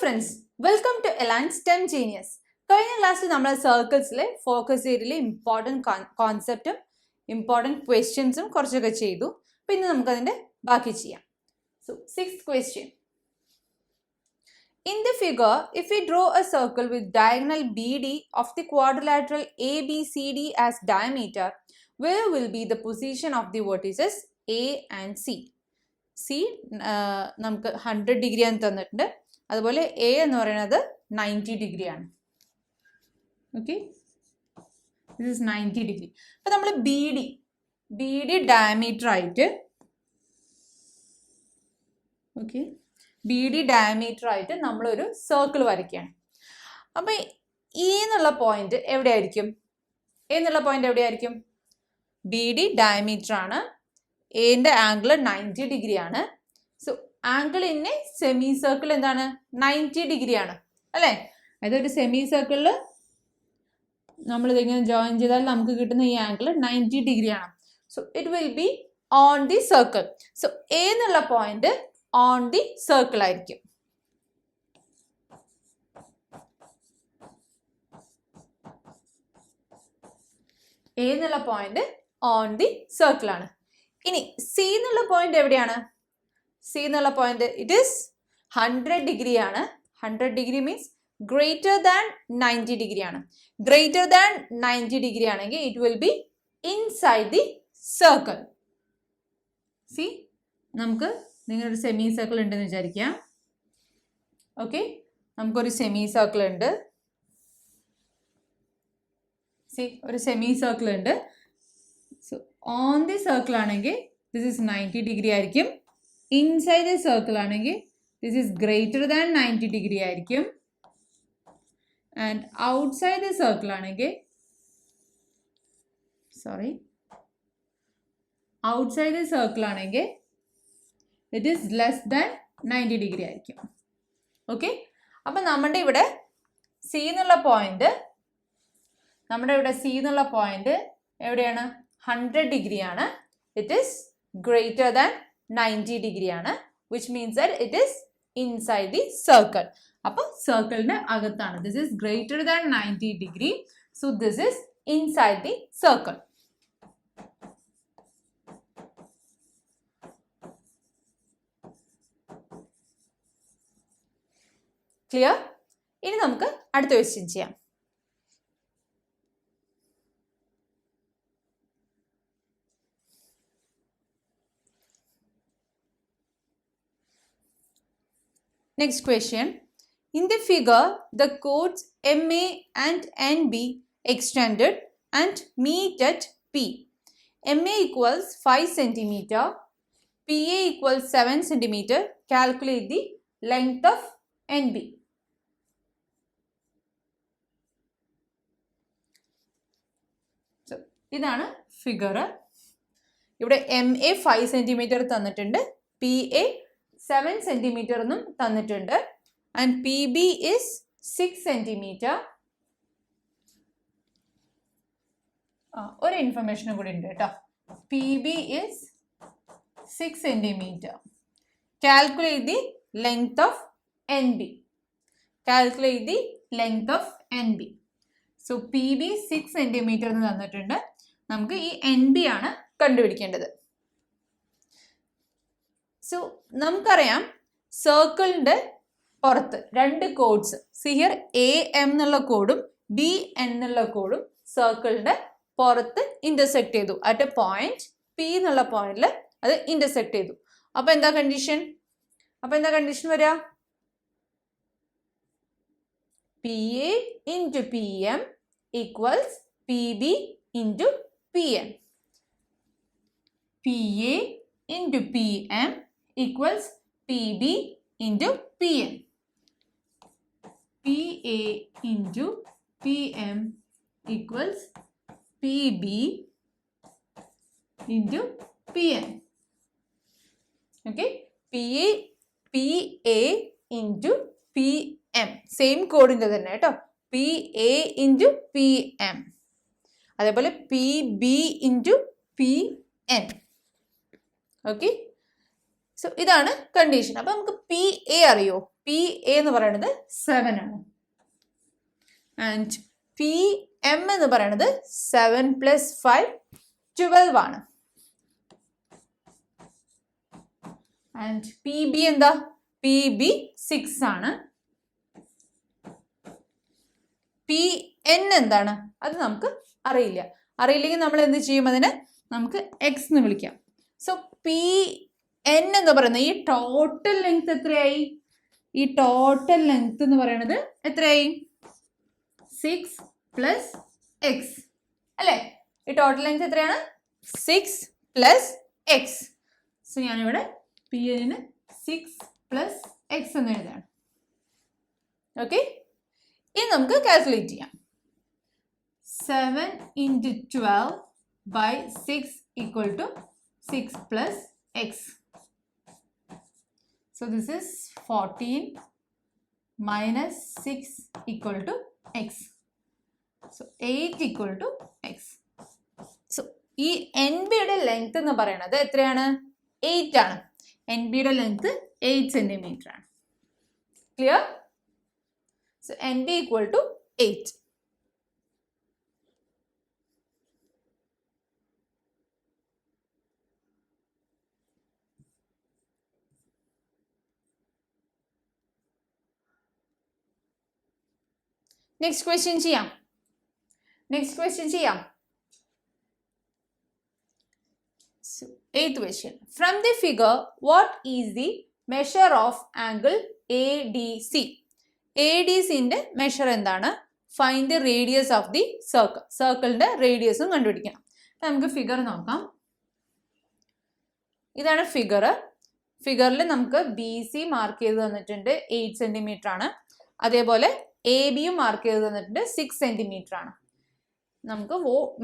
friends, welcome to Alliance STEM Genius. കഴിഞ്ഞ ക്ലാസ്സിൽ നമ്മൾ സർക്കിൾസിലെ ഫോക്കസ് ഏരിയയിലെ ഇമ്പോർട്ടൻറ്റ് കോൺസെപ്റ്റും ഇമ്പോർട്ടൻറ്റ് ക്വസ്റ്റ്യൻസും കുറച്ചൊക്കെ ചെയ്തു. അപ്പോൾ ഇന്ന് നമുക്കതിൻ്റെ ബാക്കി ചെയ്യാം. So, sixth question. In the figure, if we draw a circle with diagonal BD of the quadrilateral ABCD as diameter, where will be the position of the vertices A and C? C നമുക്ക് 100 degree ആണ് തന്നിട്ടുണ്ട്. അതുപോലെ A എന്ന് പറയുന്നത് 90 degree ആണ്. Okay, this is 90 degree. അപ്പോൾ നമ്മൾ B D diameter ആയിട്ട് നമ്മളൊരു സർക്കിൾ വരയ്ക്കുകയാണ്. അപ്പോൾ ഇ എന്നുള്ള പോയിന്റ് എവിടെയായിരിക്കും? ബി ഡി ഡയമീറ്റർ ആണ്, എന്റെ ആംഗിൾ 90 ഡിഗ്രി ആണ്. So angle in A semi circle എന്താണ്? 90 ഡിഗ്രി ആണ് അല്ലേ? അതായത് ഒരു സെമി സർക്കിളിൽ നമ്മൾ ഇതിങ്ങനെ ജോയിൻ ചെയ്താൽ നമുക്ക് കിട്ടുന്ന ഈ ആംഗിൾ 90 ഡിഗ്രി ആണ്. So it will be on the circle. So A എന്നുള്ള പോയിന്റ് ഓൺ ദി സർക്കിൾ ആയിരിക്കും. എ എന്നുള്ള പോയിന്റ് ഓൺ ദി സർക്കിൾ ആണ്. ഇനി സി എന്നുള്ള പോയിന്റ് എവിടെയാണ്? സി എന്നുള്ള പോയിന്റ് ഇറ്റ് ഈസ് 100 ഡിഗ്രി ആണ്. 100 degree means greater than 90 degree ആണ്. ഗ്രേറ്റർ ദാൻ 90 ഡിഗ്രി ആണെങ്കിൽ it will be inside the circle. C, നമുക്ക് നിങ്ങളൊരു സെമി സർക്കിൾ ഉണ്ടെന്ന് വിചാരിക്കാം. ഓക്കെ, നമുക്കൊരു സെമി സർക്കിൾ ഉണ്ട്. സി, ഒരു സെമി സർക്കിൾ ഉണ്ട്. സോ ഓൺ ദി സർക്കിൾ ആണെങ്കിൽ ദിസ് ഇസ് 90 ഡിഗ്രി ആയിരിക്കും. ഇൻസൈഡ് ദി സർക്കിൾ ആണെങ്കിൽ this is greater than 90 degree ആയിരിക്കും. ആൻഡ് ഔട്ട്സൈഡ് ദി സർക്കിൾ ആണെങ്കിൽ ഔട്ട്സൈഡ് ദി സർക്കിൾ ആണെങ്കിൽ it is less than 90 degree ആയിരിക്കും. ഓക്കെ, അപ്പം നമ്മുടെ ഇവിടെ സി എന്നുള്ള പോയിന്റ് എവിടെയാണ്? 100 ഡിഗ്രി ആണ്. It is greater than 90 degree ആണ്, which means that it is inside the circle. അപ്പോൾ സർക്കിളിന്റെ അകത്താണ്. This is greater than 90 degree. So this is inside the circle. Clear? ഇനി നമുക്ക് അടുത്ത ക്വസ്റ്റ്യൻ ചെയ്യാം. Next question. In the figure, the chords MA and NB extended and meet at P. MA equals 5 cm. PA equals 7 cm. Calculate the length of NB. So, ഇതാണ് figure. ഇവിടെ MA 5 cm തന്നിട്ടുണ്ട്, PA 7 centimetre എന്നും തന്നിട്ടുണ്ട്. And P B is 6 centimetre. ഒരു ഇൻഫർമേഷനും കൂടി ഉണ്ട് കേട്ടോ. P B is 6 centimetre. Calculate the length of N B. So P B 6 centimetre എന്ന് തന്നിട്ടുണ്ട്. നമുക്ക് ഈ എൻ ബി ആണ് കണ്ടുപിടിക്കേണ്ടത്. സോ നമുക്കറിയാം സർക്കിളിന്റെ പുറത്ത് രണ്ട് കോഡ്സ്, ഹിയർ എ എം എന്നുള്ള കോഡും ബി എൻ എന്നുള്ള കോഡും സർക്കിളിന്റെ പുറത്ത് ഇന്റർസെക്ട് ചെയ്തു. അറ്റ് എ പോയിന്റ് പി എന്നുള്ള പോയിന്റിൽ അത് ഇന്റർസെക്ട് ചെയ്തു. അപ്പൊ എന്താ കണ്ടീഷൻ വരിക? P A into P M equals P B into P N. P A into P M equals PB into PN. PA into PM equals PB into PN. Okay, PA into PM. Same code in the net. PA into PM. അതേപോലെ PB into PN. Okay. So ഇതാണ് condition. അപ്പൊ നമുക്ക് P A അറിയോ? P A എന്ന് പറയുന്നത് 7 ആണ്. And P M എന്ന് പറയുന്നത് 7 + 5 12 ആണ്. ആൻഡ് പി ബി എന്താ? പി ബി 6 ആണ്. പി എൻ എന്താണ്? അത് നമുക്ക് അറിയില്ല. അറിയില്ലെങ്കിൽ നമ്മൾ എന്ത് ചെയ്യും? അതിനെ നമുക്ക് എക്സ് എന്ന് വിളിക്കാം. സോ പി എൻ എന്ന് പറയുന്നത് ഈ ടോട്ടൽ ലെങ്ത് എത്രയായി? ഈ ടോട്ടൽ ലെങ്ത് എന്ന് പറയുന്നത് എത്രയായി? 6 + x അല്ലേ? ഈ ടോട്ടൽ ലെങ്ത് എത്രയാണ്? 6 + x. സോ ഞാനിവിടെ പി എന്നിന് 6 + x എന്ന് എഴുതാണ്. ഓക്കെ, ഇനി നമുക്ക് കാൽക്കുലേറ്റ് ചെയ്യാം. 7 × 12/6 = 6 + x. So this is 14 - 6 = x. So 8 = x. So ഈ എൻ ബിയുടെ ലെങ്ത് എന്ന് പറയുന്നത് എത്രയാണ്? 8 ആണ്. എൻ ബിയുടെ ലെങ്ത് 8 സെന്റിമീറ്റർ ആണ്. Clear? So NB = 8. Next question ചെയ്യാം. So 8th question. From the figure, what is the measure of angle ADC? ADCന്റെ മെഷർ എന്താണ്? Find the radius of the circle. സർക്കിളിന്റെ റേഡിയസും കണ്ടുപിടിക്കണം. നമുക്ക് ഫിഗർ നോക്കാം. ഇതാണ് ഫിഗർ. ഫിഗറിൽ നമുക്ക് ബി സി മാർക്ക് ചെയ്ത് തന്നിട്ടുണ്ട്, 8 സെന്റിമീറ്റർ ആണ്. അതേപോലെ എ ബിയും മാർക്ക് ചെയ്ത് തന്നിട്ടുണ്ട്, 6 സെന്റിമീറ്റർ ആണ്. നമുക്ക്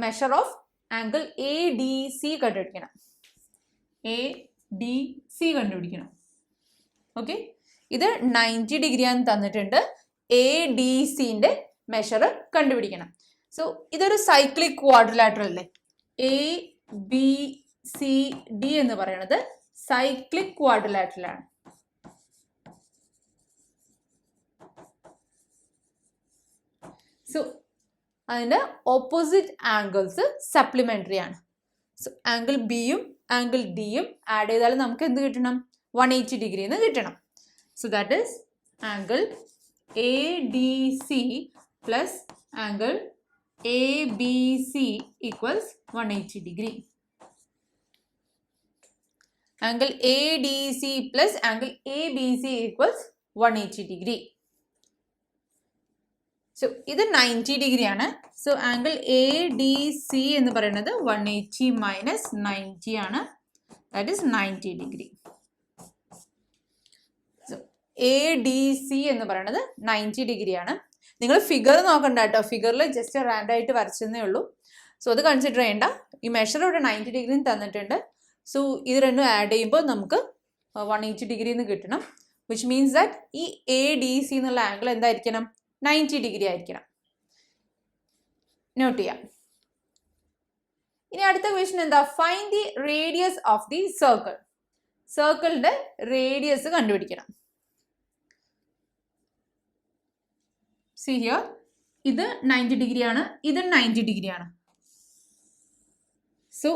measure of angle A D C കണ്ടുപിടിക്കണം. ഓക്കെ, ഇത് 90 ഡിഗ്രിയാണ് തന്നിട്ടുണ്ട്. എ ഡി സിന്റെ മെഷർ കണ്ടുപിടിക്കണം. സോ ഇതൊരു സൈക്ലിക് ക്വാഡ്രിലാറ്ററൽ അല്ലേ? എ ബി സി ഡി എന്ന് പറയുന്നത് സൈക്ലിക് ക്വാഡ്രിലാറ്ററൽ ആണ്. സോ അതിന്റെ ഓപ്പോസിറ്റ് ആംഗിൾസ് സപ്ലിമെന്ററി ആണ്. സോ ആംഗിൾ ബിയും ആംഗിൾ ഡിയും ആഡ് ചെയ്താൽ നമുക്ക് എന്ത് കിട്ടണം? 180 ഡിഗ്രി എന്ന് കിട്ടണം. So that is angle ADC plus angle ABC equals 180 degree. Angle ADC plus angle ABC equals 180 degree. So ഇത് 90 ഡിഗ്രി ആണ്. സോ ആംഗിൾ ADC എന്ന് പറയുന്നത് 180 - 90 ആണ്. That is 90 degree. ADC എന്ന് പറയുന്നത് 90 ഡിഗ്രിയാണ്. നിങ്ങൾ ഫിഗർ നോക്കണ്ട കേട്ടോ. ഫിഗറിൽ ജസ്റ്റ് റാൻഡ് ആയിട്ട് വരച്ചെന്നേ ഉള്ളൂ. സോ അത് കൺസിഡർ ചെയ്യേണ്ട. ഈ മെഷർ ഇവിടെ 90 ഡിഗ്രി തന്നിട്ടുണ്ട്. സോ ഇത് രണ്ടും ആഡ് ചെയ്യുമ്പോൾ നമുക്ക് 180 ഡിഗ്രി എന്ന് കിട്ടണം. വിച്ച് മീൻസ് ദാറ്റ് ഈ ADC എന്നുള്ള ആംഗിൾ എന്തായിരിക്കണം? 90 ഡിഗ്രി ആയിരിക്കണം. നോട്ട് ചെയ്യാം. ഇനി അടുത്ത ക്വസ്റ്റ്യൻ എന്താ? Find the radius of the circle. സർക്കിളിന്റെ റേഡിയസ് കണ്ടുപിടിക്കണം. See here, ഇത് 90 ഡിഗ്രിയാണ്, ഇത് 90 ഡിഗ്രിയാണ്. സോ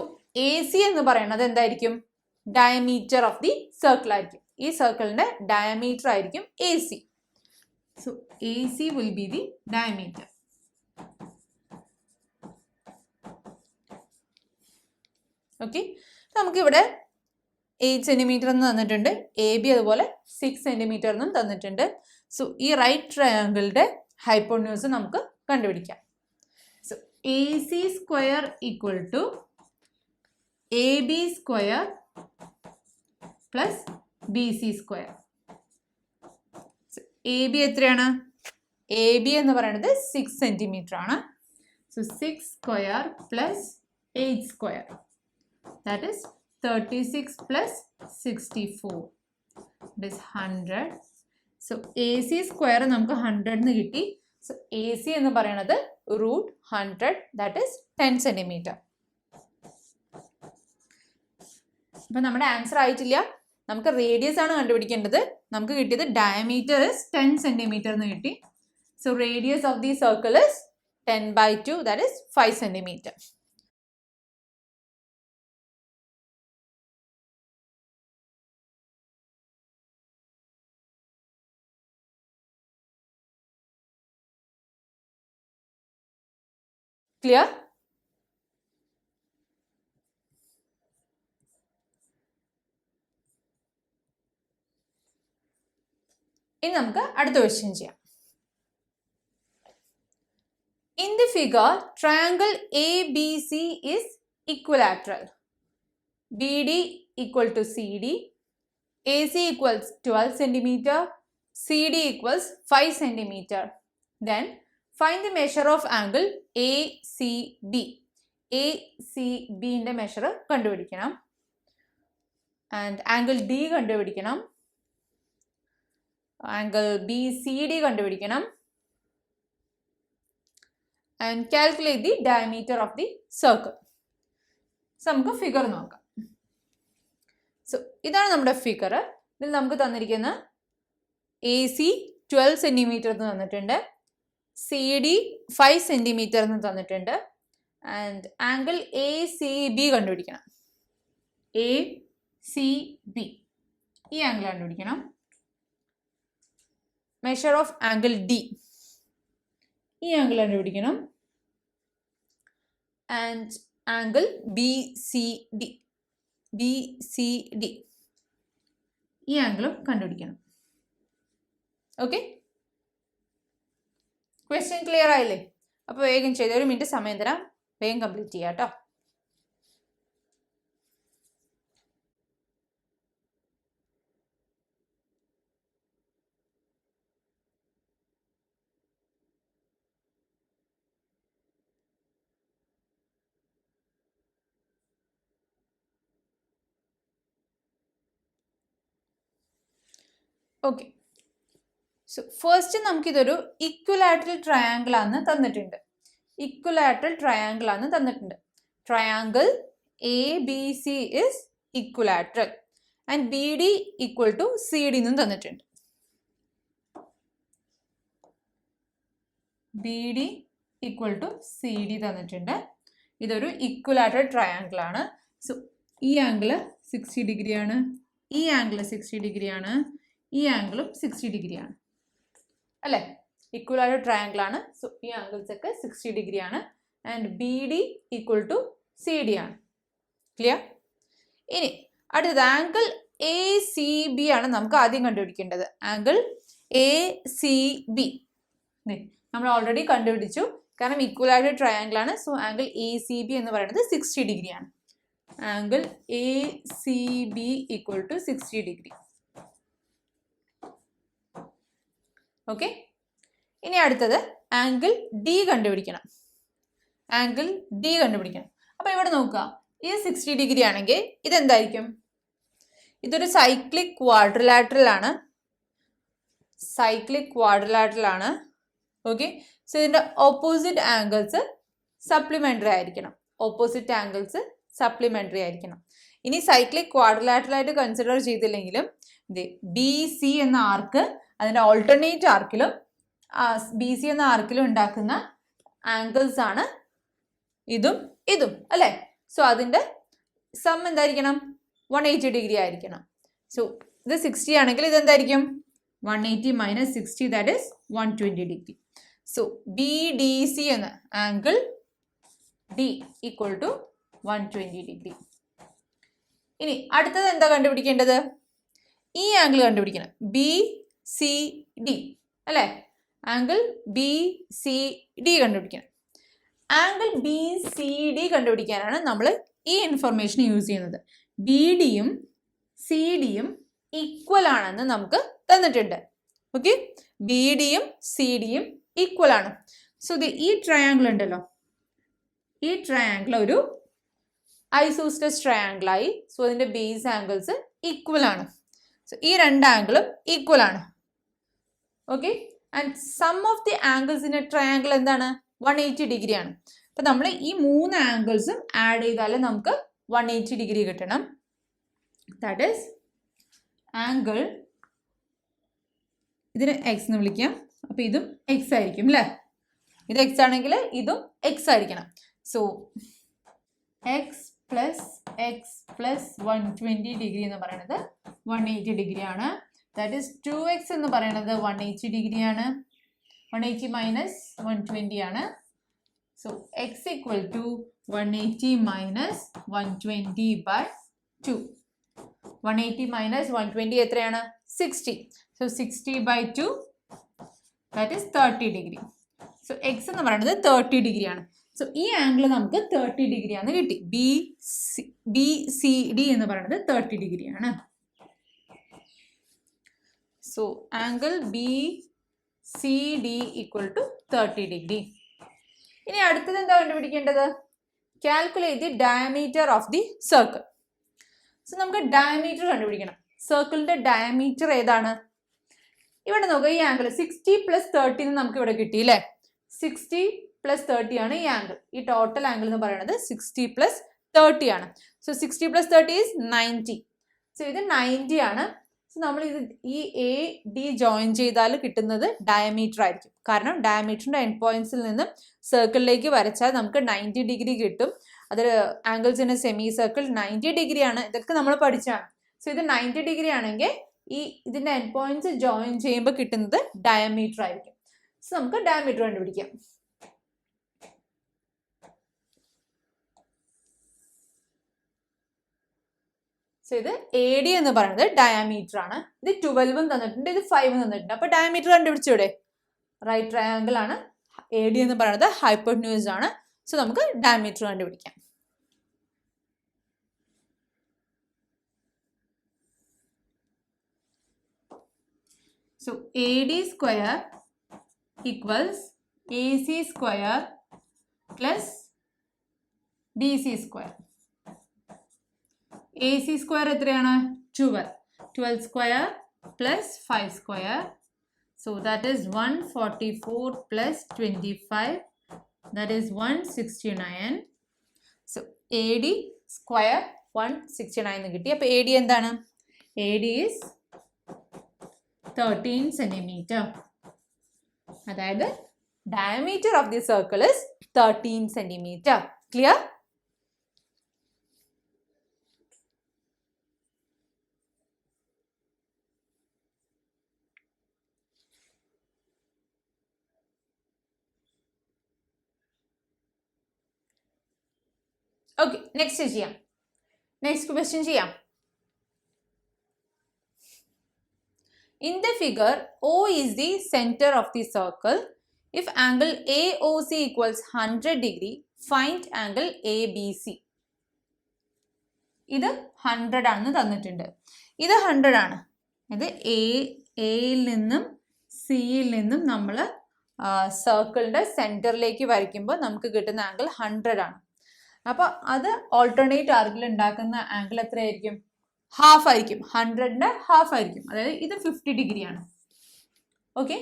എ സി എന്ന് പറയുന്നത് എന്തായിരിക്കും? ഡയമീറ്റർ ഓഫ് ദി സർക്കിൾ ആയിരിക്കും. ഈ സർക്കിളിന്റെ ഡയമീറ്റർ ആയിരിക്കും A C. So A C will be the diameter. Okay, നമുക്കിവിടെ 8 സെന്റിമീറ്റർ എന്ന് തന്നിട്ടുണ്ട്. എ ബി അതുപോലെ 6 സെന്റിമീറ്റർ എന്നും തന്നിട്ടുണ്ട്. സോ ഈ റൈറ്റ് ട്രയാങ്കിളിന്റെ ഹൈപ്പോട്ന്യൂസ് നമുക്ക് കണ്ടുപിടിക്കാം. So A C square equal to A B square plus B C square. A B എത്രയാണ്? എ ബി എന്ന് പറയുന്നത് 6 സെന്റിമീറ്റർ ആണ്. So 6 square plus 8 square, that is 36 plus 64, that is 100. So A C square നമുക്ക് 100 എന്ന് കിട്ടി. So A C എന്ന് പറയുന്നത് √100, that is 10 centimetre. അപ്പൊ നമ്മുടെ ആൻസർ ആയിട്ടില്ല. നമുക്ക് റേഡിയസ് ആണ് കണ്ടുപിടിക്കേണ്ടത്. നമുക്ക് കിട്ടിയത് ഡയമീറ്റർ ഇസ് 10 സെന്റിമീറ്റർ എന്ന് കിട്ടി. So radius of the circle is 10/2, that is 5 centimetre. Clear? ഇനി നമുക്ക് അടുത്ത ക്വസ്റ്റ്യൻ ചെയ്യാം. In the figure, triangle ABC is equilateral. BD equal to CD, AC equals 12 centimeter, CD equals 5 centimeter. Then find the measure of angle ACB. ACB ന്റെ measure കണ്ടുപിടിക്കണം. And angle D കണ്ടുപിടിക്കണം. Angle BCD കണ്ടുപിടിക്കണം. And calculate the diameter of the circle. So നമുക്ക് figure നോക്കാം. So ഇതാണ് നമ്മുടെ figure. ഇതിൽ നമുക്ക് തന്നിരിക്കുന്ന AC 12 സെന്റിമീറ്റർ എന്ന് തന്നിട്ടുണ്ട്, CD 5 സെന്റിമീറ്റർ എന്ന് തന്നിട്ടുണ്ട്. ആൻഡ് ആംഗിൾ ACB കണ്ടുപിടിക്കണം. ACB ഈ ആംഗിൾ കണ്ടുപിടിക്കണം. മെഷർ ഓഫ് ആംഗിൾ D ഈ ആംഗിൾ കണ്ടുപിടിക്കണം. ആൻഡ് ആംഗിൾ BCD ഈ ആംഗിളും കണ്ടുപിടിക്കണം. ഓക്കെ, ക്വസ്റ്റ്യൻ ക്ലിയർ ആയില്ലേ? അപ്പോൾ വേഗം ചെയ്ത് 1 മിനിറ്റ് സമയം തരാം, വേഗം കംപ്ലീറ്റ് ചെയ്യാം കേട്ടോ. ഓക്കെ, സോ ഫസ്റ്റ് നമുക്കിതൊരു ഇക്വലാറ്ററൽ ട്രയാങ്കിൾ ആണ് തന്നിട്ടുണ്ട്. Triangle ABC is equilateral and BD equal to CD എന്നും തന്നിട്ടുണ്ട്. BD ഈക്വൽ ടു CD തന്നിട്ടുണ്ട്. ഇതൊരു ഇക്വലാറ്ററൽ ട്രയാങ്കിൾ ആണ്. സോ ഈ ആംഗിള് 60 ഡിഗ്രിയാണ്, ഈ ആംഗിള് 60 ഡിഗ്രിയാണ്, ഈ ആംഗിളും 60 ഡിഗ്രിയാണ് അല്ലേ? ഇക്വലാറ്ററൽ ട്രയാങ്കിൾ ആണ്. സോ ഈ ആംഗിൾസ് ഒക്കെ 60 ഡിഗ്രിയാണ്. And BD equal to CD ആണ്. ക്ലിയർ? ഇനി അടുത്തത് ആംഗിൾ ACB ആണ് നമുക്ക് ആദ്യം കണ്ടുപിടിക്കേണ്ടത്. ആംഗിൾ ACB നമ്മൾ ഓൾറെഡി കണ്ടുപിടിച്ചു, കാരണം ഇക്വലാറ്ററൽ ട്രയാങ്കിൾ ആണ്. സോ ആംഗിൾ ACB എന്ന് പറയുന്നത് 60 ഡിഗ്രിയാണ്. Angle ACB equal to 60 degree. Okay, ഇനി അടുത്തത് ആംഗിൾ D കണ്ടുപിടിക്കണം. അപ്പൊ ഇവിടെ നോക്കുക, ഇത് 60 ഡിഗ്രി ആണെങ്കിൽ ഇതെന്തായിരിക്കും? ഇതൊരു സൈക്ലിക് ക്വാഡ്രിലാറ്ററൽ ആണ്. ഓക്കെ, സോ ഇതിന്റെ ഓപ്പോസിറ്റ് ആംഗിൾസ് സപ്ലിമെന്ററി ആയിരിക്കണം. ഇനി സൈക്ലിക് ക്വാഡ്രിലാറ്ററൽ ആയിട്ട് കൺസിഡർ ചെയ്തില്ലെങ്കിലും BC എന്ന ആർക്ക് അതിന്റെ ഓൾട്ടർനേറ്റ് ആർക്കിലും BC എന്ന ആർക്കിലും ഉണ്ടാക്കുന്ന ആംഗിൾസ് ആണ് ഇതും അല്ലേ? സോ അതിന്റെ സം എന്തായിരിക്കണം? 180 ഡിഗ്രി ആയിരിക്കണം. സോ ഇത് 60 ആണെങ്കിൽ ഇതെന്തായിരിക്കും? 180 minus 60, that is 120 degree. So BDC എന്ന angle D equal to 120 degree. ഇനി അടുത്തത് എന്താ കണ്ടുപിടിക്കേണ്ടത്? ഈ ആംഗിൾ കണ്ടുപിടിക്കണം, BCD അല്ലേ? ആംഗിൾ BCD കണ്ടുപിടിക്കണം. ആംഗിൾ BCD കണ്ടുപിടിക്കാനാണ് നമ്മൾ ഈ ഇൻഫർമേഷൻ യൂസ് ചെയ്യുന്നത്. BDയും CDയും ഈക്വൽ ആണെന്ന് നമുക്ക് തന്നിട്ടുണ്ട്. ഓക്കെ, BDയും CDയും ഈക്വൽ ആണ്. സോ ഈ ട്രയാങ്കിൾ ഉണ്ടല്ലോ, ഈ ട്രയാങ്കിൾ ഒരു ഐസോസ്റ്റസ് ട്രയാങ്കിൾ ആയി. സോ അതിന്റെ ബേസ് ആംഗിൾസ് ഈക്വൽ ആണ്. സോ ഈ രണ്ട് ആംഗിളും ഈക്വൽ ആണ്. Okay, and sum of the angles in a triangle എന്താണ്? 180 ഡിഗ്രി ആണ്. അപ്പൊ നമ്മൾ ഈ 3 ആംഗിൾസും ആഡ് ചെയ്താൽ നമുക്ക് 180 ഡിഗ്രി കിട്ടണം. ദാറ്റ് ഈസ് ആംഗിൾ ഇതിന് എക്സ് എന്ന് വിളിക്കാം. അപ്പൊ ഇതും എക്സ് ആയിരിക്കും അല്ലേ? ഇത് എക്സ് ആണെങ്കിൽ ഇതും എക്സ് ആയിരിക്കണം. സോ എക്സ് പ്ലസ് 120 ഡിഗ്രി എന്ന് പറയുന്നത് 180 ഡിഗ്രി ആണ്. ദാറ്റ് ഈസ് 2x എന്ന് പറയുന്നത് 180 ഡിഗ്രി ആണ്. 180 മൈനസ് 120 ആണ്. So X equal to 180 minus 120 by 2. 180 minus 120 എത്രയാണ്? 60. So 60 by 2 that is 30 degree. So X എന്ന് പറയുന്നത് 30 ഡിഗ്രി ആണ്. സോ ഈ ആംഗിൾ നമുക്ക് 30 ഡിഗ്രി ആണ് കിട്ടി. ബി സി ഡി എന്ന് പറയുന്നത് 30 ഡിഗ്രി ആണ്. So angle B C D equal to 30 degree. ഇനി അടുത്തത് എന്താ കണ്ടുപിടിക്കേണ്ടത്? Calculate the diameter of the circle. So നമുക്ക് ഡയമീറ്റർ കണ്ടുപിടിക്കണം. സർക്കിളിന്റെ ഡയമീറ്റർ ഏതാണ്? ഇവിടെ നോക്കുക, ഈ ആംഗിൾ 60 പ്ലസ് 30 നമുക്ക് ഇവിടെ കിട്ടി അല്ലേ? 60 പ്ലസ് 30 ആണ് ഈ ആംഗിൾ. ഈ ടോട്ടൽ ആംഗിൾ എന്ന് പറയുന്നത് 60 പ്ലസ് 30 ആണ്. So 60 plus 30 is 90. സോ ഇത് 90 ആണ്. സോ നമ്മൾ ഇത് ഈ എ ഡി ജോയിൻ ചെയ്താൽ കിട്ടുന്നത് ഡയമീറ്റർ ആയിരിക്കും. കാരണം ഡയമീറ്ററിന്റെ എൻഡ് പോയിന്റ്സിൽ നിന്നും സർക്കിളിലേക്ക് വരച്ചാൽ നമുക്ക് 90 ഡിഗ്രി കിട്ടും. അത് angles in A semi circle 90 degree ആണ്. ഇതൊക്കെ നമ്മൾ പഠിച്ചാണ്. സോ ഇത് 90 ഡിഗ്രി ആണെങ്കിൽ ഈ ഇതിന്റെ എൻഡ് പോയിന്റ്സ് ജോയിൻ ചെയ്യുമ്പോൾ കിട്ടുന്നത് ഡയമീറ്റർ ആയിരിക്കും. സോ നമുക്ക് ഡയമീറ്റർ കണ്ടുപിടിക്കാം. സോ ഇത് എ ഡി എന്ന് പറയുന്നത് ഡയമീറ്റർ ആണ്. ഇത് 12 തന്നിട്ടുണ്ട്, ഇത് 5 തന്നിട്ടുണ്ട്. അപ്പൊ ഡയമീറ്റർ കണ്ടുപിടിച്ചൂടെ? റൈറ്റ് ട്രയാങ്കിൾ ആണ്. എ ഡി എന്ന് പറയുന്നത് ഹൈപ്പോട്ന്യൂസ് ആണ്. സോ നമുക്ക് ഡയമീറ്റർ കണ്ടുപിടിക്കാം. So A D square equals A C square plus B C square. A C square എത്രയാണ്? 12 square plus 5 square. So that is 144 plus 25 that is 169. So A D square 169 എന്ന് കിട്ടി. അപ്പൊ A D എന്താണ്? A D is 13 centimetre. അതായത് diameter of the circle is 13 centimetre. Clear? Okay, next ചെയ്യാം. Next question ചെയ്യാം. In the figure, O is the center of the circle. If angle AOC equals 100 degree, find angle ABC. ഇത് 100 ആണെന്ന് തന്നിട്ടുണ്ട്. ഇത് 100 ആണ്. ഇത് എയിൽ നിന്നും സിയിൽ നിന്നും നമ്മൾ സർക്കിളിന്റെ സെന്ററിലേക്ക് വരയ്ക്കുമ്പോൾ നമുക്ക് കിട്ടുന്ന ആംഗിൾ 100 ആണ്. അപ്പൊ അത് ഓൾട്ടർനേറ്റ് ആർക്കിൽ ഉണ്ടാക്കുന്ന ആംഗിൾ എത്രയായിരിക്കും? ഹാഫ് ആയിരിക്കും. 100ന്റെ ഹാഫ് ആയിരിക്കും. അതായത് ഇത് 50 ഡിഗ്രി ആണ്. ഓക്കെ,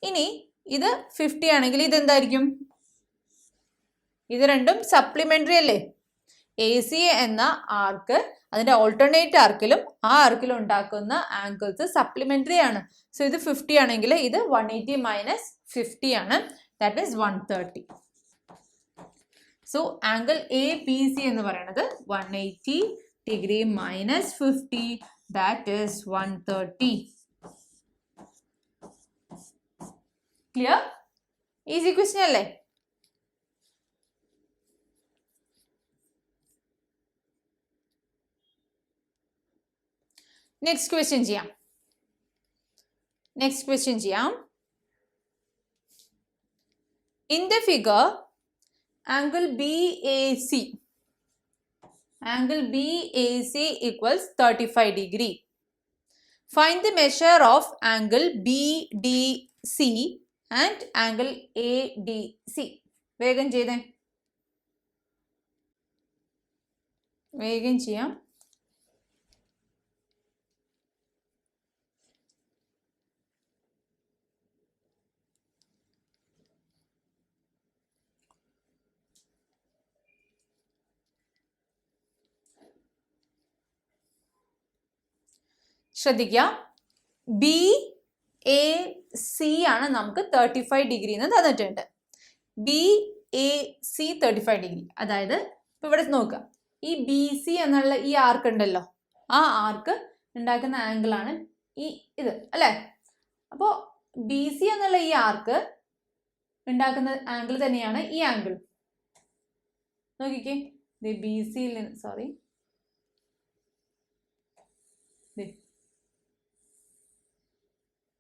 ഇനി ഇത് 50 ആണെങ്കിൽ ഇത് എന്തായിരിക്കും? ഇത് രണ്ടും സപ്ലിമെന്ററി അല്ലേ? എ സി എന്ന ആർക്ക് അതിന്റെ ഓൾട്ടർനേറ്റ് ആർക്കിലും ആ ആർക്കിലും ഉണ്ടാക്കുന്ന ആംഗിൾസ് സപ്ലിമെന്ററി ആണ്. സോ ഇത് 50 ആണെങ്കിൽ ഇത് 180 മൈനസ് 50 ആണ്. That is 130. So angle A B C എന്ന് പറയുന്നത് 180 degree minus 50, that is 130. Clear? Easy question അല്ലേ? നെക്സ്റ്റ് ക്വസ്റ്റ്യൻ ചെയ്യാം. In the figure, angle BAC equals 35 degree. Find the measure of angle BDC and angle ADC. വേഗം ചെയ്യാം. ശ്രദ്ധിക്കുക, B A C ആണ് നമുക്ക് 35 degree എന്ന് തന്നിട്ടുണ്ട്. B A C 35 degree. അതായത് ഇപ്പൊ ഇവിടെ നോക്കുക, ഈ ബി സി എന്നുള്ള ഈ ആർക്ക് ഉണ്ടല്ലോ, ആ ആർക്ക് ഉണ്ടാക്കുന്ന ആംഗിൾ ആണ് ഈ ഇത് അല്ലെ. അപ്പോ ബി സി എന്നുള്ള ഈ ആർക്ക് ഉണ്ടാക്കുന്ന ആംഗിൾ തന്നെയാണ് ഈ ആംഗിൾ. നോക്കിക്കേ, ബി സിയിൽ നിന്ന് സോറി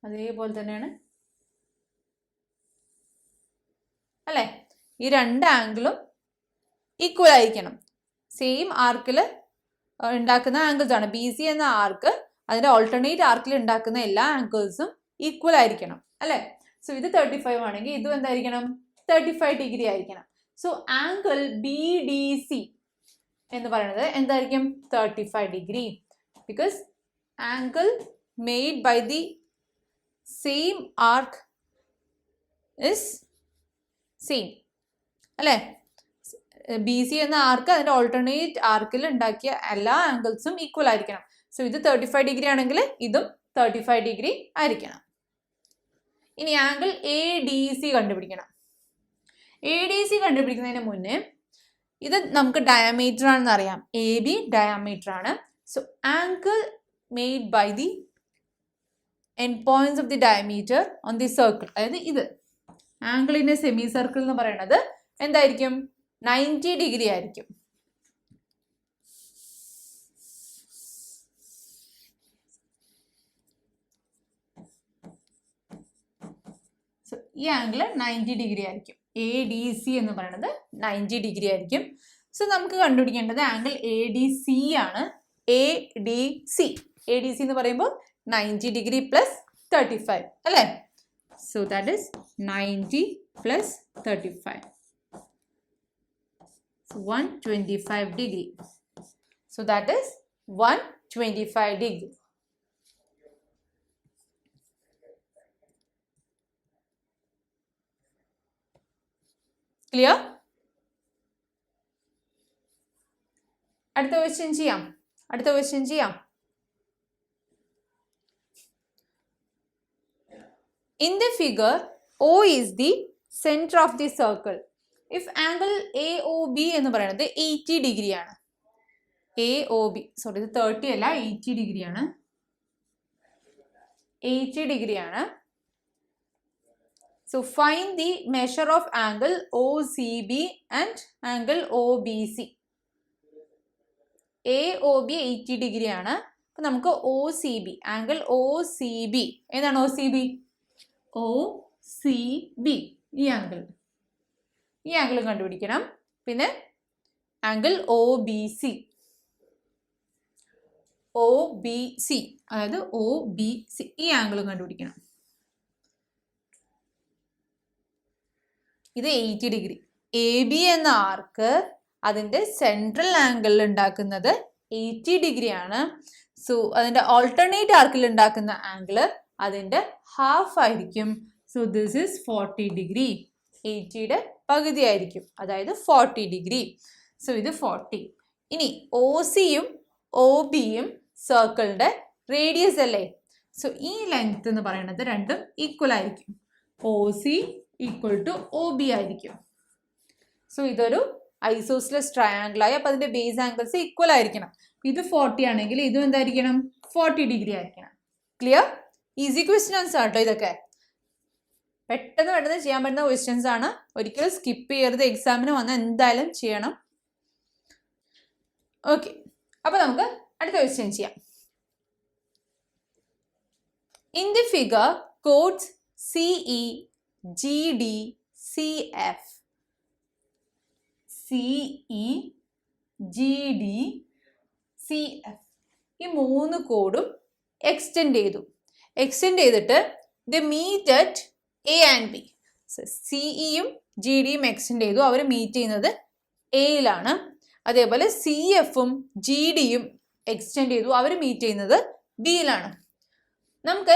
അതേപോലെ തന്നെയാണ് അല്ലെ. ഈ രണ്ട് ആംഗിളും ഈക്വൽ ആയിരിക്കണം. സെയിം ആർക്കിൽ ഉണ്ടാക്കുന്ന ആംഗിൾസ് ആണ്. ബി സി എന്ന ആർക്ക് അതിന്റെ ഓൾട്ടർനേറ്റ് ആർക്കിൽ ഉണ്ടാക്കുന്ന എല്ലാ ആംഗിൾസും ഈക്വൽ ആയിരിക്കണം അല്ലെ. സോ ഇത് 35 ആണെങ്കിൽ ഇതും എന്തായിരിക്കണം? 35 ഡിഗ്രി ആയിരിക്കണം. So angle B D C എന്ന് പറയുന്നത് എന്തായിരിക്കും? 35 degree. Because angle made by the same arc is same അല്ലെ. ബി സി എന്ന ആർക്ക് അതിന്റെ ഓൾട്ടർനേറ്റ് ആർക്കിൽ ഉണ്ടാക്കിയ എല്ലാ ആംഗിൾസും ഈക്വൽ ആയിരിക്കണം. സോ ഇത് 35 ഡിഗ്രി ആണെങ്കിൽ ഇതും 35 ഡിഗ്രി ആയിരിക്കണം. ഇനി ആംഗിൾ എ ഡി സി കണ്ടുപിടിക്കണം. എ ഡി സി കണ്ടുപിടിക്കുന്നതിന് മുന്നേ ഇത് നമുക്ക് ഡയമീറ്റർ ആണെന്ന് അറിയാം. എ ബി ഡയമീറ്റർ ആണ്. So angle made by the end points of the diameter on the circle, അതായത് ഇത് ആംഗിളിന്റെ സെമി സർക്കിൾ എന്ന് പറയുന്നത് എന്തായിരിക്കും? 90 ഡിഗ്രി ആയിരിക്കും. സോ ഈ ആംഗിൾ 90 ഡിഗ്രി ആയിരിക്കും. എ ഡി സി എന്ന് പറയുന്നത് 90 ഡിഗ്രി ആയിരിക്കും. സോ നമുക്ക് കണ്ടുപിടിക്കേണ്ടത് ആംഗിൾ എ ഡി സി ആണ്. എ ഡി സി എന്ന് പറയുമ്പോൾ 90 ഡിഗ്രി പ്ലസ് 35 അല്ലേ. So that is 90 plus 35. So 125 degree. So that is 125 degree. Clear? അടുത്ത ക്വസ്റ്റ്യൻ ചെയ്യാം. In the figure, O is the center of the circle. If angle AOB എന്ന് പറയുന്നത് 80 degree ആണ്. AOB sorry ഇത് 30 അല്ല, 80 ഡിഗ്രി ആണ്. 80 degree ആണ്. So find the measure of angle OCB and angle OBC. AOB 80 degree ആണ്. അപ്പൊ നമുക്ക് OCB ആംഗിൾ OCB ഏതാണ്? OCB ഈ ആംഗിൾ കണ്ടുപിടിക്കണം. പിന്നെ ആംഗിൾ OBC അതായത് OBC ഈ ആംഗിളും കണ്ടുപിടിക്കണം. ഇത് 80 ഡിഗ്രി. എ ബി എന്ന ആർക്ക് അതിന്റെ സെൻട്രൽ ആംഗിളിൽ ഉണ്ടാക്കുന്നത് 80 ഡിഗ്രി ആണ്. സോ അതിന്റെ ഓൾട്ടർനേറ്റ് ആർക്കിൽ ഉണ്ടാക്കുന്ന ആംഗിൾ അതിന്റെ ഹാഫ് ആയിരിക്കും. So this is 40 degree. 80യുടെ പകുതി ആയിരിക്കും, അതായത് 40 ഡിഗ്രി. സോ ഇത് 40. ഇനി ഒ സിയും ഒ ബിയും സർക്കിളിന്റെ റേഡിയസ് അല്ലേ. സോ ഈ ലെങ്ത് എന്ന് പറയുന്നത് രണ്ടും ഈക്വൽ ആയിരിക്കും. O C equal to O B ആയിരിക്കും. സോ ഇതൊരു ഐസോസ്ലസ് ട്രയാങ്കിൾ ആയി. അപ്പൊ അതിന്റെ ബേസ് ആംഗിൾസ് ഈക്വൽ ആയിരിക്കണം. ഇത് 40 ആണെങ്കിൽ ഇതും എന്തായിരിക്കണം? 40 ഡിഗ്രി ആയിരിക്കണം. ക്ലിയർ? ഈസി ക്വസ്റ്റ്യൻസ് ആട്ടോ ഇതൊക്കെ. പെട്ടെന്ന് ചെയ്യാൻ പറ്റുന്ന ക്വസ്റ്റ്യൻസ് ആണ്. ഒരിക്കലും സ്കിപ്പ് ചെയ്യരുത്. എക്സാമിന് വന്ന് എന്തായാലും ചെയ്യണം. ഓക്കെ, അപ്പൊ നമുക്ക് അടുത്ത ക്വസ്റ്റ്യൻ ചെയ്യാം. In the figure chords CE, GD, CF. CE, GD, CF ഈ മൂന്ന് കോഡും എക്സ്റ്റെൻഡ് ചെയ്തിട്ട് they meet at A and B. സിഇയും ജി ഡിയും എക്സ്റ്റെൻഡ് ചെയ്തു. അവർ മീറ്റ് ചെയ്യുന്നത് എയിലാണ്. അതേപോലെ സി എഫും ജി ഡിയും എക്സ്റ്റെൻഡ് ചെയ്തു. അവർ മീറ്റ് ചെയ്യുന്നത് ബിയിലാണ്. നമുക്ക്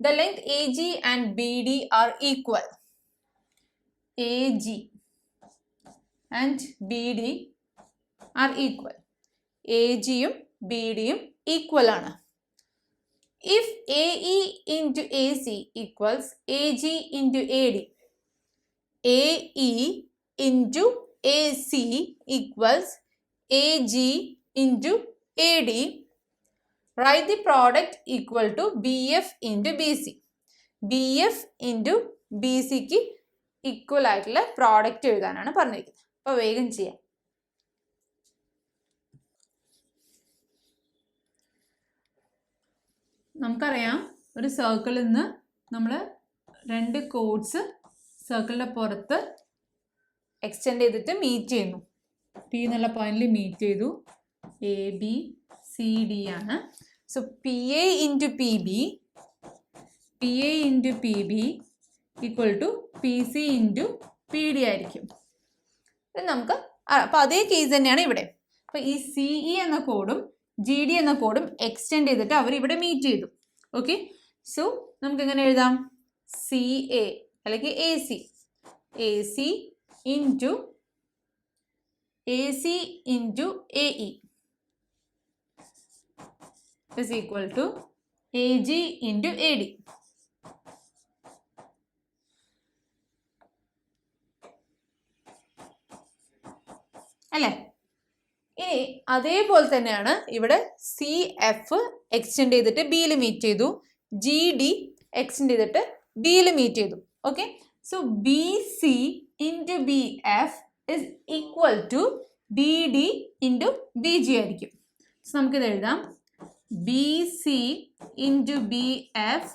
the length AG and BD are equal. AG and BD are equal. AG യും BD യും ഈക്വൽ ആണ്. if AE into AC equals AG into AD, AE into AC equals AG into AD, write the product equal to BF into BC. BF into BC ക്ക് equal ആയിട്ടുള്ള product എഴുതാനാണ് പറഞ്ഞിരിക്കുന്നത്. അപ്പോൾ വേഗം ചെയ്യാം. നമുക്കറിയാം ഒരു സർക്കിളിൽ നിന്ന് നമ്മൾ 2 കോഡ്സ് സർക്കിളിൻ്റെ പുറത്ത് എക്സ്റ്റെൻഡ് ചെയ്തിട്ട് മീറ്റ് ചെയ്യുന്നു. പി എന്നുള്ള പോയിന്റിൽ മീറ്റ് ചെയ്തു. ABCD ആണ്. So PA into PB equal to PC into PD ആയിരിക്കും. നമുക്ക് അപ്പോൾ അതേ കേസ് തന്നെയാണ് ഇവിടെ. അപ്പോൾ ഈ CE എന്ന കോഡും GD എന്ന കോഡും എക്സ്റ്റെൻഡ് ചെയ്തിട്ട് അവർ ഇവിടെ മീറ്റ് ചെയ്തു. ഓക്കെ, സോ നമുക്ക് എങ്ങനെ എഴുതാം? CA അല്ലെങ്കിൽ AC into AE is equal to AG into AD. അല്ലേ? ഇനി അതേപോലെ തന്നെയാണ് ഇവിടെ CF എക്സ്റ്റെൻഡ് ചെയ്തിട്ട് ബിയിൽ മീറ്റ് ചെയ്തു. GD എക്സ്റ്റെൻഡ് ചെയ്തിട്ട് ബിയിൽ മീറ്റ് ചെയ്തു. Okay, so BC into BF is equal to BD into BG ആയിരിക്കും. സോ നമുക്കിത് എഴുതാം. BC into BF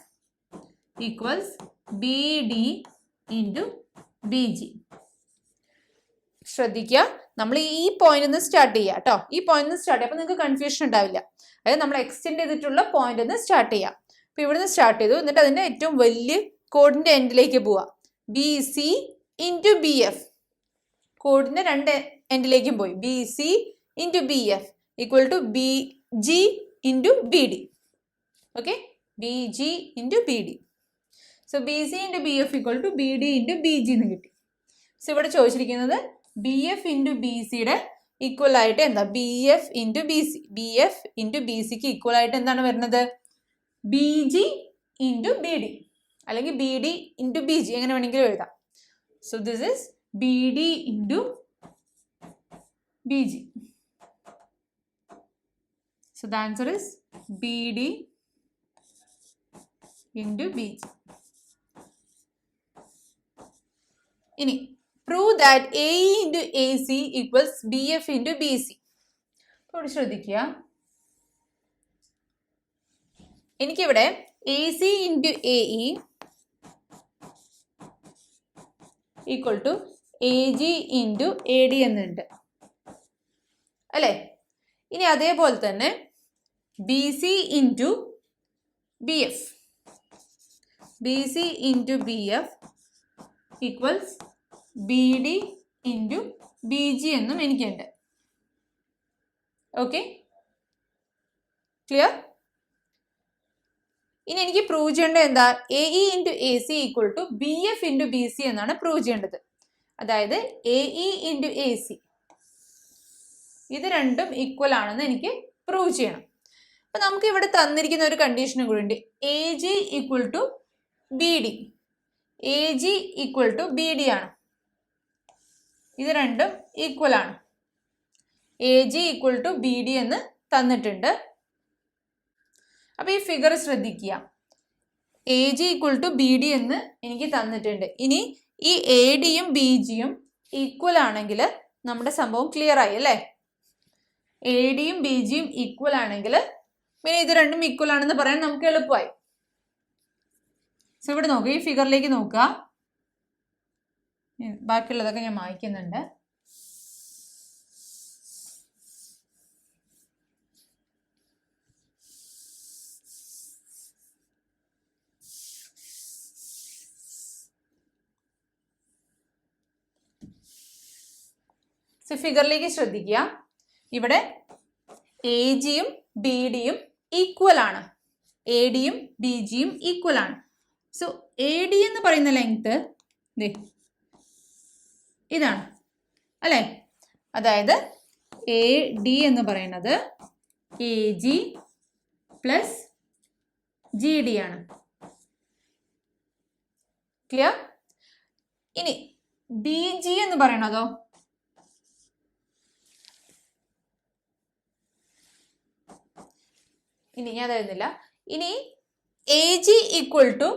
equals BD into BG. ശ്രദ്ധിക്കുക, നമ്മൾ ഈ പോയിന്റ് നിന്ന് സ്റ്റാർട്ട് ചെയ്യുക കേട്ടോ. ഈ പോയിന്റ് നിന്ന് സ്റ്റാർട്ട് ചെയ്യുക. അപ്പോൾ നിങ്ങൾക്ക് കൺഫ്യൂഷൻ ഉണ്ടാവില്ല. അതായത് നമ്മൾ എക്സ്റ്റെൻഡ് ചെയ്തിട്ടുള്ള പോയിന്റ് നിന്ന് സ്റ്റാർട്ട് ചെയ്യാം. അപ്പോൾ ഇവിടുന്ന് സ്റ്റാർട്ട് ചെയ്തു. എന്നിട്ട് അതിൻ്റെ ഏറ്റവും വലിയ കോഡിൻ്റെ എൻഡിലേക്ക് പോവാം. BC into BF, കോഡിൻ്റെ 2 എൻഡിലേക്കും പോയി. BC into BF equal to BG into BD. Okay, BG into BD. So BC into BF equal to BD into BG എന്ന് കിട്ടി. സോ ഇവിടെ ചോദിച്ചിരിക്കുന്നത് BF into BCയുടെ ഈക്വൽ ആയിട്ട് എന്താ? BF into BC. BF into BCക്ക് equal ആയിട്ട് എന്താണ് വരുന്നത്? BG into BD അല്ലെങ്കിൽ BD into BG, എങ്ങനെ വേണമെങ്കിലും എഴുതാം. So this is BD into BG. So the answer is BD into BG. ഇനി prove that AE into AC equals BF into BC. അപ്പോൾ ശ്രദ്ധിക്കുക, എനിക്കിവിടെ AC into AE equal to AG into AD എന്നുണ്ട് അല്ലേ? ഇനി അതേപോലെ തന്നെ BC into BF equals BD into BG എന്നും എനിക്കുണ്ട്. Okay, clear? ഇനി എനിക്ക് പ്രൂവ് ചെയ്യേണ്ടത് എന്താ? AE into AC equal to BF into BC എന്നാണ് പ്രൂവ് ചെയ്യേണ്ടത്. അതായത് AE into AC ഇത് രണ്ടും ഈക്വൽ ആണെന്ന് എനിക്ക് പ്രൂവ് ചെയ്യണം. അപ്പൊ നമുക്ക് ഇവിടെ തന്നിരിക്കുന്ന ഒരു കണ്ടീഷനും കൂടി ഉണ്ട്. AG equal to BD. AG equal to BD ആണ്. ഇത് രണ്ടും ഈക്വൽ ആണ്. AG ഈക്വൽ ടു BD എന്ന് തന്നിട്ടുണ്ട്. അപ്പൊ ഈ ഫിഗർ ശ്രദ്ധിക്കുക. AG ഈക്വൽ ടു BD എന്ന് എനിക്ക് തന്നിട്ടുണ്ട്. ഇനി ഈ ADയും BGയും ഈക്വൽ ആണെങ്കിൽ നമ്മുടെ സംഭവം ക്ലിയർ ആയി അല്ലേ? ADയും BGയും ഈക്വൽ ആണെങ്കിൽ പിന്നെ ഇത് രണ്ടും ഈക്വൽ ആണെന്ന് പറയാൻ നമുക്ക് എളുപ്പമായി. സോ ഇവിടെ നോക്കുക, ഈ ഫിഗറിലേക്ക് നോക്കുക. ബാക്കിയുള്ളതൊക്കെ ഞാൻ മായ്ക്കുന്നുണ്ട്. സോ ഫിഗറിലേക്ക് ശ്രദ്ധിക്കുക. ഇവിടെ AGയും BDയും ഈക്വൽ ആണ്. ADയും BGയും ഈക്വൽ ആണ്. സോ AD എന്ന് പറയുന്ന ലെങ്ത് ഇതാണ് അല്ലേ? അതായത് AD എന്ന് പറയുന്നത് AG പ്ലസ് GD ആണ്. ക്ലിയർ? ഇനി BG എന്ന് പറയണതോ? ഇനി ഞാൻ തരുന്നില്ല. ഇനി AG ഈക്വൽ ടു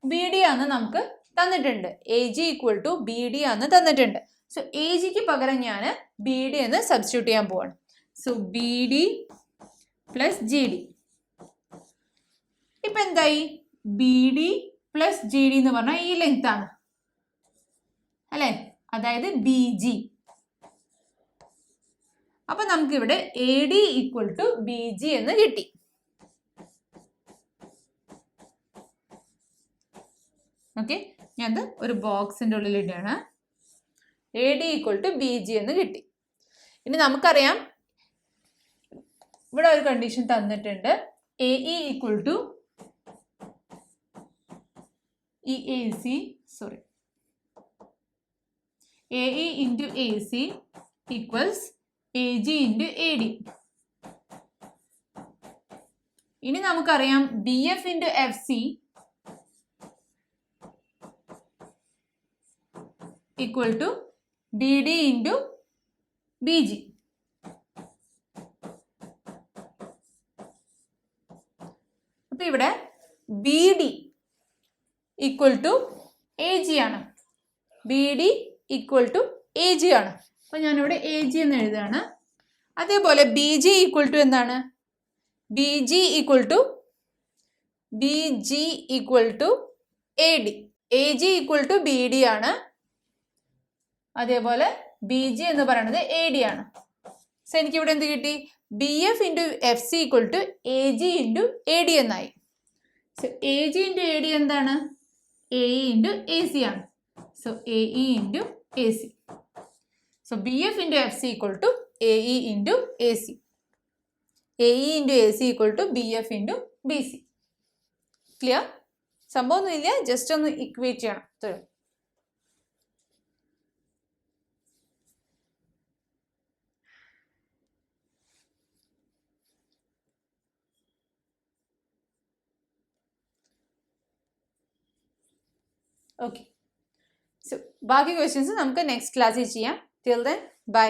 BD ആണെന്ന് നമുക്ക് തന്നിട്ടുണ്ട്. AG ഈക്വൽ ടു BD ആണെന്ന് തന്നിട്ടുണ്ട്. സോ AGക്ക് പകരം ഞാൻ BD എന്ന് സബ്സ്റ്റിറ്റ്യൂട്ട് ചെയ്യാൻ പോവാണ്. So BD plus GD. ഇപ്പൊ എന്തായി? BD പ്ലസ് GD എന്ന് പറഞ്ഞാൽ ഈ ലെങ്ത് ആണ് അല്ലെ, അതായത് BG. അപ്പൊ നമുക്ക് ഇവിടെ AD ഈക്വൽ ടു BG എന്ന് കിട്ടി. ഓക്കെ, ഞാനത് ഒരു ബോക്സിന്റെ ഉള്ളിൽ ഇടുകയാണ്. AD ഈക്വൽ ടു BG എന്ന് കിട്ടി. ഇനി നമുക്കറിയാം ഇവിടെ ഒരു കണ്ടീഷൻ തന്നിട്ടുണ്ട്. AE equal to EAC, sorry, AE into AC equals AG into AD. ഇനി നമുക്കറിയാം BF into FC equal to BD into BG. അപ്പൊ ഇവിടെ BD ഈക്വൽ ടു AG ആണ്. BD ഈക്വൽ ടു AG ആണ്. അപ്പൊ ഞാനിവിടെ AG എന്ന് എഴുതുകയാണ്. അതേപോലെ BG ഈക്വൽ ടു എന്താണ്? BG equal to AD. AG equal to BD ആണ്. അതേപോലെ BG എന്ന് പറയുന്നത് AD ആണ്. സോ എനിക്ക് ഇവിടെ എന്ത് കിട്ടി? BF into FC equal to AG into AD എന്നായി. സോ AG into AD എന്താണ്? AE into AC ആണ്. So AE into AC. So BF into FC equal to AE into AC. AE into AC equal to BF into BC. Clear? സംഭവം ഒന്നുമില്ല, just ഒന്ന് equate ചെയ്യണം. തരും. Okay, so ബാക്കി questions നമുക്ക് next ക്ലാസ്സിൽ ചെയ്യാം. Till then by.